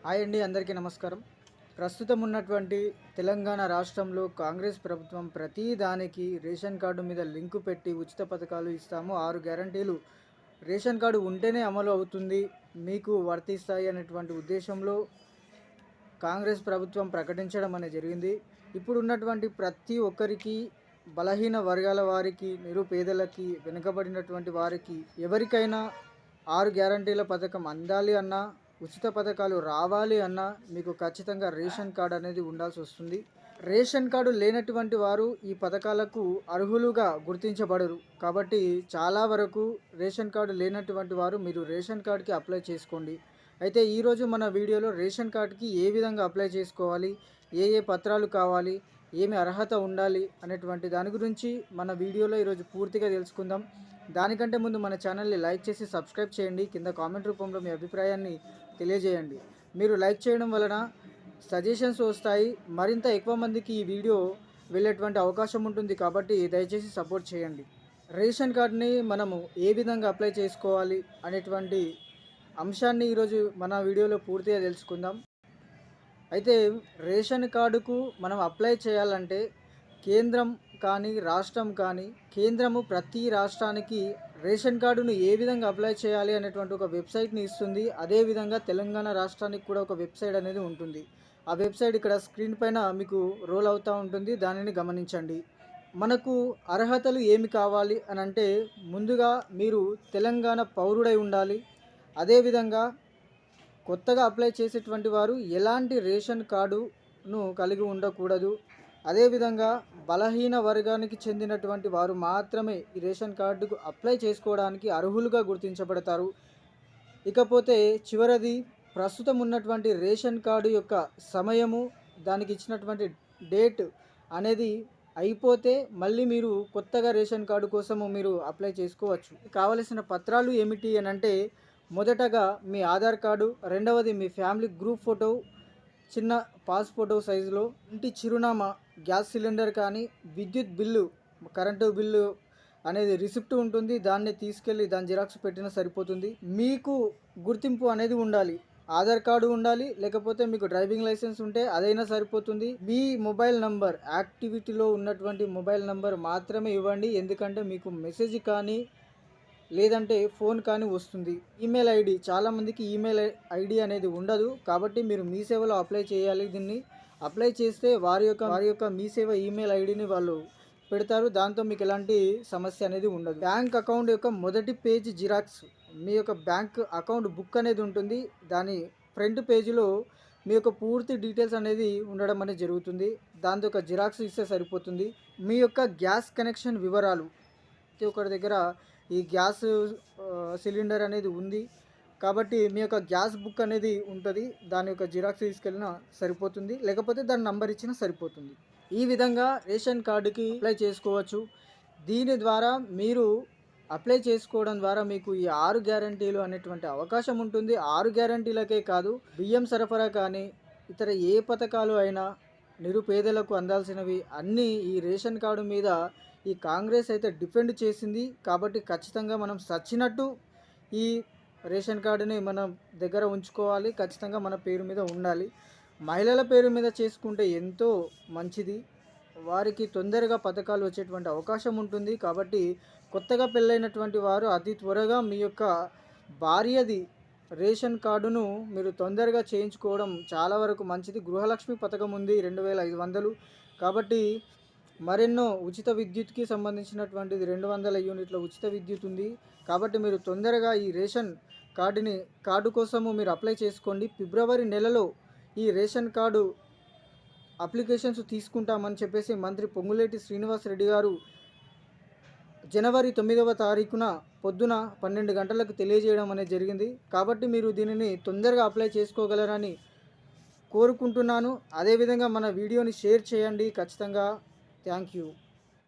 Hi అండి, అందరికీ నమస్కారం. ప్రస్తుతం ఉన్నటువంటి తెలంగాణ రాష్ట్రంలో కాంగ్రెస్ ప్రభుత్వం ప్రతి దానికి రేషన్ కార్డు మీద లింకు పెట్టి ఉచిత పథకాలు ఇస్తాము, 6 గ్యారంటీలు రేషన్ కార్డు ఉంటేనే అమలు అవుతుంది, మీకు వర్తిస్తాయి అనేటువంటి ఉద్దేశంలో కాంగ్రెస్ ప్రభుత్వం ప్రకటించడం అనేది జరిగింది. ఇప్పుడు ఉన్నటువంటి ప్రతి ఒక్కరికి, బలహీన వర్గాల వారికి, నిరుపేదలకి, వెనుకబడినటువంటి వారికి, ఎవరికైనా 6 గ్యారంటీల పథకం అందాలి అన్నా, ఉచిత పథకాలు రావాలి అన్నా మీకు ఖచ్చితంగా రేషన్ కార్డు అనేది ఉండాల్సి వస్తుంది. రేషన్ కార్డు లేనటువంటి వారు ఈ పథకాలకు అర్హులుగా గుర్తించబడరు. కాబట్టి చాలా వరకు రేషన్ కార్డు లేనటువంటి వారు మీరు రేషన్ కార్డుకి అప్లై చేసుకోండి. అయితే ఈరోజు మన వీడియోలో రేషన్ కార్డుకి ఏ విధంగా అప్లై చేసుకోవాలి, ఏ ఏ పత్రాలు కావాలి, ఏమి అర్హత ఉండాలి అనేటువంటి దాని గురించి మన వీడియోలో ఈరోజు పూర్తిగా తెలుసుకుందాం. దానికంటే ముందు మన ఛానల్ని లైక్ చేసి సబ్స్క్రైబ్ చేయండి. కింద కామెంట్ రూపంలో మీ అభిప్రాయాన్ని తెలియజేయండి. మీరు లైక్ చేయడం వలన సజెషన్స్ వస్తాయి, మరింత ఎక్కువ మందికి ఈ వీడియో వెళ్ళేటువంటి అవకాశం ఉంటుంది. కాబట్టి దయచేసి సపోర్ట్ చేయండి. రేషన్ కార్డుని మనము ఏ విధంగా అప్లై చేసుకోవాలి అనేటువంటి అంశాన్ని ఈరోజు మన వీడియోలో పూర్తిగా తెలుసుకుందాం. అయితే రేషన్ కార్డుకు మనం అప్లై చేయాలంటే కేంద్రం కానీ రాష్ట్రం కానీ, కేంద్రము ప్రతి రాష్ట్రానికి రేషన్ కార్డును ఏ విధంగా అప్లై చేయాలి అనేటువంటి ఒక వెబ్సైట్ని ఇస్తుంది. అదేవిధంగా తెలంగాణ రాష్ట్రానికి కూడా ఒక వెబ్సైట్ అనేది ఉంటుంది. ఆ వెబ్సైట్ ఇక్కడ స్క్రీన్ పైన మీకు రోల్ అవుతూ ఉంటుంది, దానిని గమనించండి. మనకు అర్హతలు ఏమి కావాలి అని అంటే, ముందుగా మీరు తెలంగాణ పౌరుడై ఉండాలి. అదేవిధంగా కొత్తగా అప్లై చేసేటువంటి వారు ఎలాంటి రేషన్ కార్డును కలిగి ఉండకూడదు. అదేవిధంగా బలహీన వర్గానికి చెందినటువంటి వారు మాత్రమే ఈ రేషన్ కార్డుకు అప్లై చేసుకోవడానికి అర్హులుగా గుర్తించబడతారు. ఇకపోతే చివరిది, ప్రస్తుతం ఉన్నటువంటి రేషన్ కార్డు యొక్క సమయము, దానికి ఇచ్చినటువంటి డేట్ అనేది అయిపోతే మళ్ళీ మీరు కొత్తగా రేషన్ కార్డు కోసము మీరు అప్లై చేసుకోవచ్చు. కావలసిన పత్రాలు ఏమిటి అని అంటే, మొదటగా మీ ఆధార్ కార్డు, రెండవది మీ ఫ్యామిలీ గ్రూప్ ఫోటో, చిన్న పాస్ ఫోటో సైజులో, ఇంటి చిరునామా, గ్యాస్ సిలిండర్ కానీ, విద్యుత్ బిల్లు, కరెంటు బిల్లు అనేది రిసిప్ట్ ఉంటుంది, దాన్ని తీసుకెళ్ళి దాని జిరాక్స్ పెట్టినా సరిపోతుంది. మీకు గుర్తింపు అనేది ఉండాలి, ఆధార్ కార్డు ఉండాలి, లేకపోతే మీకు డ్రైవింగ్ లైసెన్స్ ఉంటే అదైనా సరిపోతుంది. మీ మొబైల్ నంబర్, యాక్టివిటీలో ఉన్నటువంటి మొబైల్ నంబర్ మాత్రమే ఇవ్వండి, ఎందుకంటే మీకు మెసేజ్ కానీ లేదంటే ఫోన్ కానీ వస్తుంది. ఈమెయిల్ ఐడి, చాలామందికి ఈమెయిల్ ఐడి అనేది ఉండదు. కాబట్టి మీరు మీ సేవలో అప్లై చేయాలి. దీన్ని అప్లై చేస్తే వారి యొక్క మీ సేవ ఈమెయిల్ ఐడిని వాళ్ళు పెడతారు. దాంతో మీకు ఎలాంటి సమస్య అనేది ఉండదు. బ్యాంక్ అకౌంట్ యొక్క మొదటి పేజ్ జిరాక్స్, మీ యొక్క బ్యాంక్ అకౌంట్ బుక్ అనేది ఉంటుంది. దాని ఫ్రంట్ పేజీలో మీ యొక్క పూర్తి డీటెయిల్స్ అనేది ఉండడం అనేది జరుగుతుంది. దాంతో ఒక జిరాక్స్ ఇస్తే సరిపోతుంది. మీ యొక్క గ్యాస్ కనెక్షన్ వివరాలు, ప్రతి ఒక్కరి దగ్గర ఈ గ్యాస్ సిలిండర్ అనేది ఉంది కాబట్టి మీ యొక్క గ్యాస్ బుక్ అనేది ఉంటుంది, దాని యొక్క జిరాక్స్ తీసుకెళ్ళినా సరిపోతుంది, లేకపోతే దాని నంబర్ ఇచ్చినా సరిపోతుంది. ఈ విధంగా రేషన్ కార్డుకి అప్లై చేసుకోవచ్చు. దీని ద్వారా మీరు అప్లై చేసుకోవడం ద్వారా మీకు ఈ 6 గ్యారంటీలు అనేటువంటి అవకాశం ఉంటుంది. 6 గ్యారంటీలకే కాదు, బియ్యం సరఫరా కానీ, ఇతర ఏ పథకాలు అయినా, నిరుపేదలకు అందాల్సినవి అన్నీ ఈ రేషన్ కార్డు మీద ఈ కాంగ్రెస్ అయితే డిపెండ్ చేసింది. కాబట్టి ఖచ్చితంగా మనం సచ్చినట్టు ఈ రేషన్ కార్డుని మనం దగ్గర ఉంచుకోవాలి, ఖచ్చితంగా మన పేరు మీద ఉండాలి. మహిళల పేరు మీద చేసుకుంటే ఎంతో మంచిది, వారికి తొందరగా పథకాలు వచ్చేటువంటి అవకాశం ఉంటుంది. కాబట్టి కొత్తగా పెళ్ళైనటువంటి వారు అతి త్వరగా మీ యొక్క భార్యది రేషన్ కార్డును మీరు తొందరగా చేయించుకోవడం చాలా వరకు మంచిది. గృహలక్ష్మి పథకం ఉంది 2500. కాబట్టి మరెన్నో ఉచిత విద్యుత్కి సంబంధించినటువంటిది 200 యూనిట్ల ఉచిత విద్యుత్ ఉంది. కాబట్టి మీరు తొందరగా ఈ రేషన్ కార్డు కోసము మీరు అప్లై చేసుకోండి. ఫిబ్రవరి నెలలో ఈ రేషన్ కార్డు అప్లికేషన్స్ తీసుకుంటామని చెప్పేసి మంత్రి పొంగులేటి శ్రీనివాసరెడ్డి గారు జనవరి 9వ తారీఖున పొద్దున 12 గంటలకు తెలియజేయడం అనేది జరిగింది. కాబట్టి మీరు దీనిని తొందరగా అప్లై చేసుకోగలరని కోరుకుంటున్నాను. అదేవిధంగా మన వీడియోని షేర్ చేయండి ఖచ్చితంగా. Thank you.